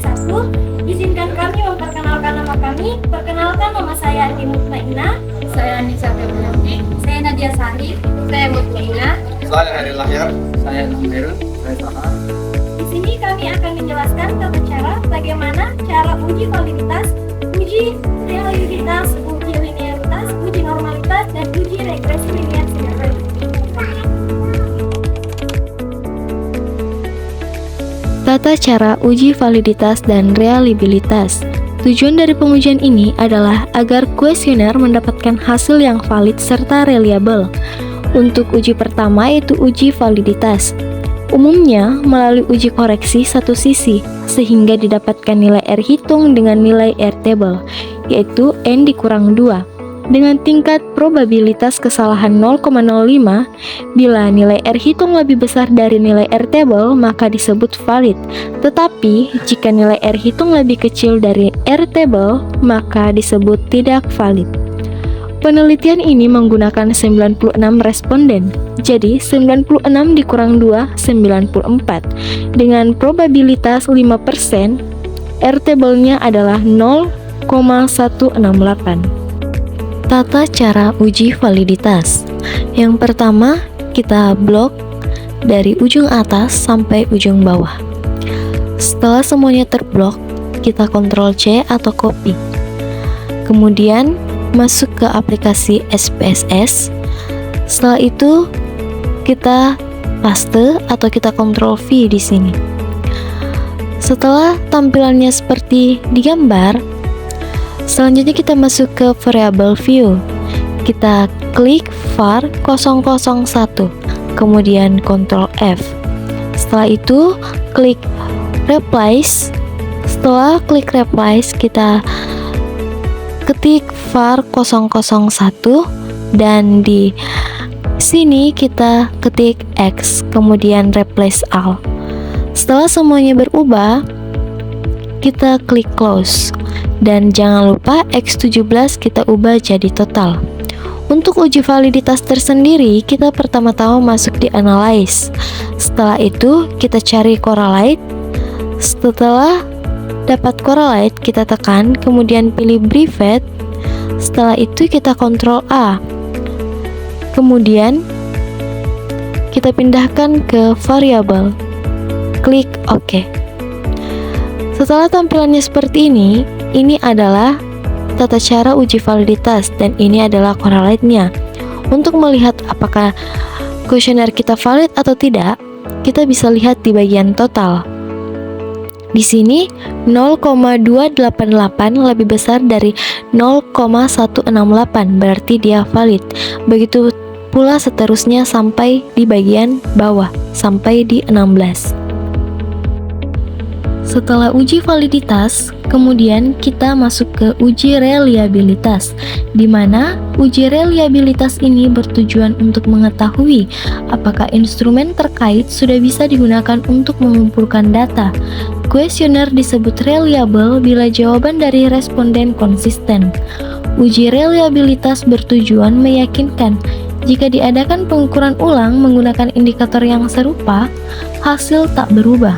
1. Izinkan kami memperkenalkan nama kami. Perkenalkan, nama saya Andi Mutmainah. Saya Anissa Febrianti. Saya Nadia Sari. Saya Mutmainah. Saya Heri Lahyar. Saya Namirul. Saya Taha. Di sini kami akan menjelaskan tata cara bagaimana cara uji validitas, uji reliabilitas, uji linearitas, uji normalitas, dan uji regresi linear simetrik. Tata cara uji validitas dan reliabilitas. Tujuan dari pengujian ini adalah agar kuesioner mendapatkan hasil yang valid serta reliable. Untuk uji pertama yaitu uji validitas. Umumnya melalui uji koreksi satu sisi, sehingga didapatkan nilai R hitung dengan nilai R table, yaitu N dikurang 2. Dengan tingkat probabilitas kesalahan 0,05, bila nilai R hitung lebih besar dari nilai R table, maka disebut valid. Tetapi, jika nilai R hitung lebih kecil dari R table, maka disebut tidak valid. Penelitian ini menggunakan 96 responden, jadi 96 dikurang 2, 94. Dengan probabilitas 5%, R table-nya adalah 0,168. Tata cara uji validitas. Yang pertama, kita blok dari ujung atas sampai ujung bawah. Setelah semuanya terblok, kita Ctrl C atau copy. Kemudian masuk ke aplikasi SPSS. Setelah itu kita paste atau kita Ctrl V di sini. Setelah tampilannya seperti digambar, selanjutnya kita masuk ke variable view. Kita klik var 001, kemudian Ctrl F. Setelah itu klik replace. Setelah klik replace, kita ketik var 001 dan di sini kita ketik X, kemudian replace all. Setelah semuanya berubah, kita klik close. Dan jangan lupa X17 kita ubah jadi total. Untuk uji validitas tersendiri, kita pertama-tama masuk di analyze. Setelah itu kita cari correlate. Setelah dapat correlate, kita tekan, kemudian pilih brevet. Setelah itu kita Ctrl A. Kemudian kita pindahkan ke variable. Klik OK. Setelah tampilannya seperti ini adalah tata cara uji validitas dan ini adalah correlate-nya. Untuk melihat apakah kuesioner kita valid atau tidak, kita bisa lihat di bagian total. Di sini 0,288 lebih besar dari 0,168, berarti dia valid. Begitu pula seterusnya sampai di bagian bawah, sampai di 16. Setelah uji validitas, kemudian kita masuk ke uji reliabilitas, di mana uji reliabilitas ini bertujuan untuk mengetahui apakah instrumen terkait sudah bisa digunakan untuk mengumpulkan data. Kuesioner disebut reliable bila jawaban dari responden konsisten. Uji reliabilitas bertujuan meyakinkan jika diadakan pengukuran ulang menggunakan indikator yang serupa, hasil tak berubah.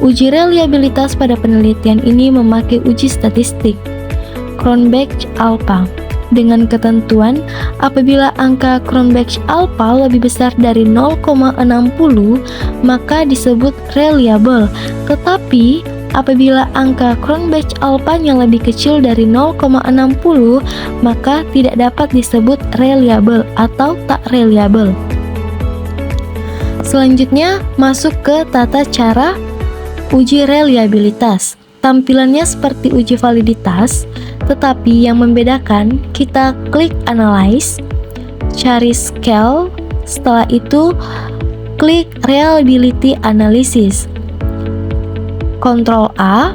Uji reliabilitas pada penelitian ini memakai uji statistik Cronbach-Alpha dengan ketentuan apabila angka Cronbach-Alpha lebih besar dari 0,60 maka disebut reliable, tetapi apabila angka Cronbach-Alpha-nya lebih kecil dari 0,60 maka tidak dapat disebut reliable atau tak reliable. Selanjutnya masuk ke tata cara uji reliabilitas. Tampilannya seperti uji validitas, tetapi yang membedakan kita klik analyze, cari scale, setelah itu klik reliability analysis. Ctrl A,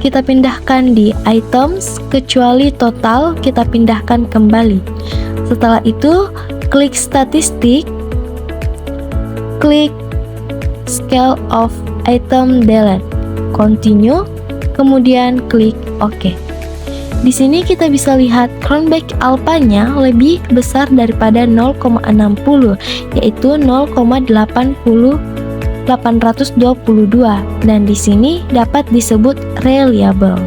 kita pindahkan di items, kecuali total kita pindahkan kembali. Setelah itu klik statistik, klik scale of item delete, continue, kemudian klik OK. Di sini kita bisa lihat Cronbach-Alpha-nya lebih besar daripada 0,60, yaitu 0,80 822 dan di sini dapat disebut reliable.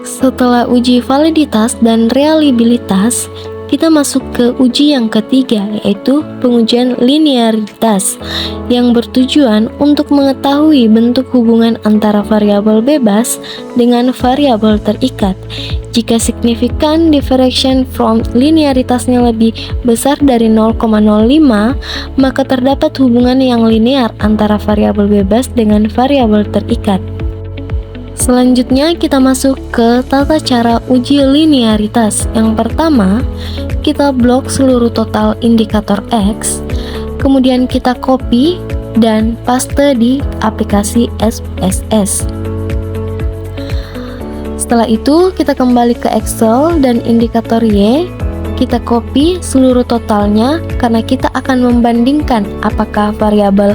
Setelah uji validitas dan reliabilitas, kita masuk ke uji yang ketiga, yaitu pengujian linearitas yang bertujuan untuk mengetahui bentuk hubungan antara variabel bebas dengan variabel terikat. Jika signifikan differentiation from linearitasnya lebih besar dari 0,05, maka terdapat hubungan yang linear antara variabel bebas dengan variabel terikat. Selanjutnya kita masuk ke tata cara uji linearitas. Yang pertama, kita blok seluruh total indikator X, kemudian kita copy dan paste di aplikasi SPSS. Setelah itu kita kembali ke Excel dan indikator Y, kita copy seluruh totalnya karena kita akan membandingkan apakah variabel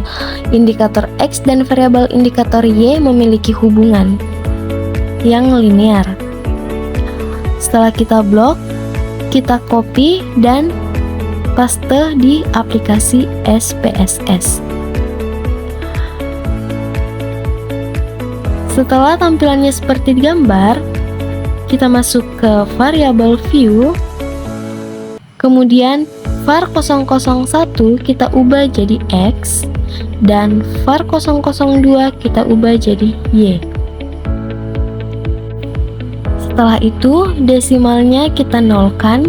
indikator X dan variabel indikator Y memiliki hubungan yang linear. Setelah kita blok, kita copy dan paste di aplikasi SPSS. Setelah tampilannya seperti di gambar, kita masuk ke variable view, kemudian var 001 kita ubah jadi X dan var 002 kita ubah jadi Y. Setelah itu desimalnya kita nolkan.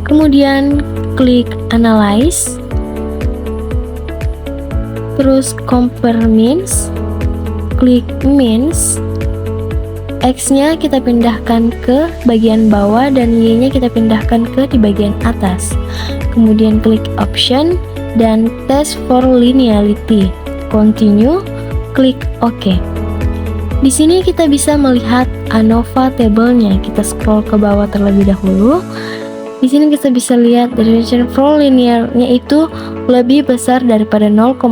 Kemudian klik analyze, terus compare means, klik means, X-nya kita pindahkan ke bagian bawah dan Y-nya kita pindahkan ke di bagian atas. Kemudian klik option dan test for linearity. Continue, klik OK. Di sini kita bisa melihat ANOVA table-nya. Kita scroll ke bawah terlebih dahulu. Di sini kita bisa lihat derivation from linear-nya itu lebih besar daripada 0,05,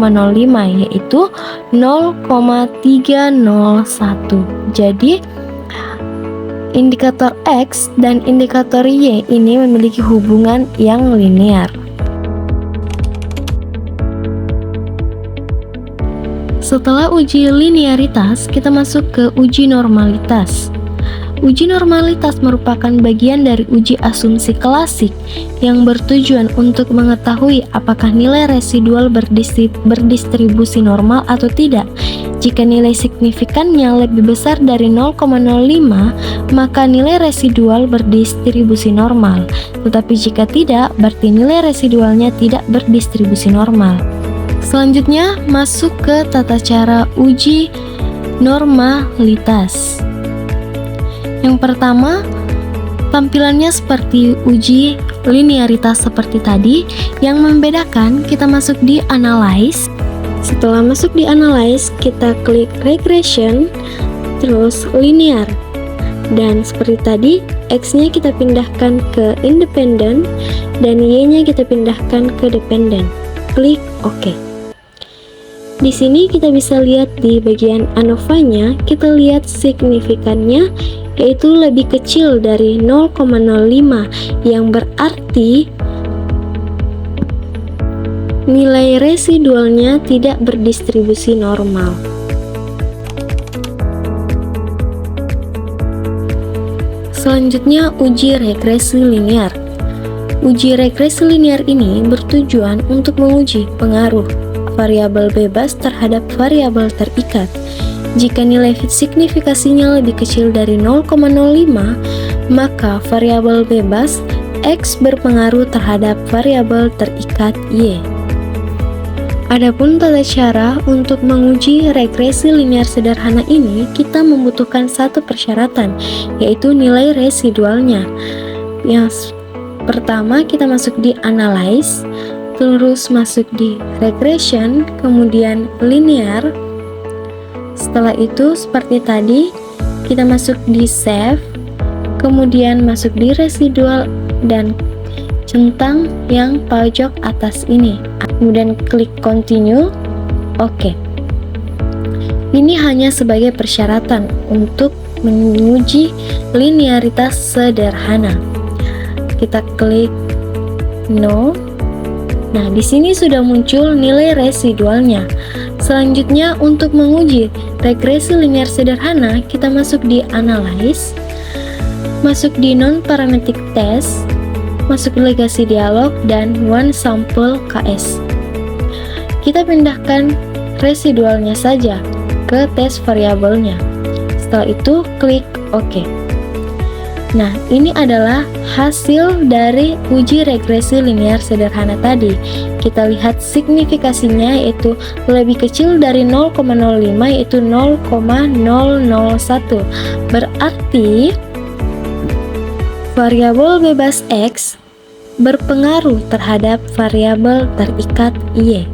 yaitu 0,301. Jadi indikator X dan indikator Y ini memiliki hubungan yang linear. Setelah uji linearitas, kita masuk ke uji normalitas. Uji normalitas merupakan bagian dari uji asumsi klasik yang bertujuan untuk mengetahui apakah nilai residual berdistribusi normal atau tidak. Jika nilai signifikannya lebih besar dari 0,05, maka nilai residual berdistribusi normal. Tetapi jika tidak, berarti nilai residualnya tidak berdistribusi normal. Selanjutnya, masuk ke tata cara uji normalitas. Yang pertama, tampilannya seperti uji linearitas seperti tadi. Yang membedakan, kita masuk di analyze. Setelah masuk di analyze, kita klik regression, terus linear. Dan seperti tadi, X-nya kita pindahkan ke independent dan Y-nya kita pindahkan ke dependent. Klik OK. Di sini kita bisa lihat di bagian ANOVA-nya, kita lihat signifikannya yaitu lebih kecil dari 0,05, yang berarti nilai residualnya tidak berdistribusi normal. Selanjutnya, uji regresi linear. Uji regresi linear ini bertujuan untuk menguji pengaruh variabel bebas terhadap variabel terikat. Jika nilai signifikasinya lebih kecil dari 0,05, maka variabel bebas X berpengaruh terhadap variabel terikat Y. Adapun tata cara untuk menguji regresi linear sederhana ini, kita membutuhkan satu persyaratan, yaitu nilai residualnya. Yang pertama, kita masuk di analyze, terus masuk di regression, kemudian linear. Setelah itu seperti tadi, kita masuk di save, kemudian masuk di residual dan centang yang pojok atas ini. Kemudian klik continue, OK. Ini hanya sebagai persyaratan untuk menguji linearitas sederhana. Kita klik no. Nah, di sini sudah muncul nilai residualnya. Selanjutnya, untuk menguji regresi linear sederhana, kita masuk di Analyze, masuk di Non-Parametric Test, masuk legasi dialog, dan One Sample KS. Kita pindahkan residualnya saja ke tes variabelnya. Setelah itu, klik OK. Nah, ini adalah hasil dari uji regresi linear sederhana tadi. Kita lihat signifikasinya yaitu lebih kecil dari 0,05 yaitu 0,001. Berarti variabel bebas X berpengaruh terhadap variabel terikat Y.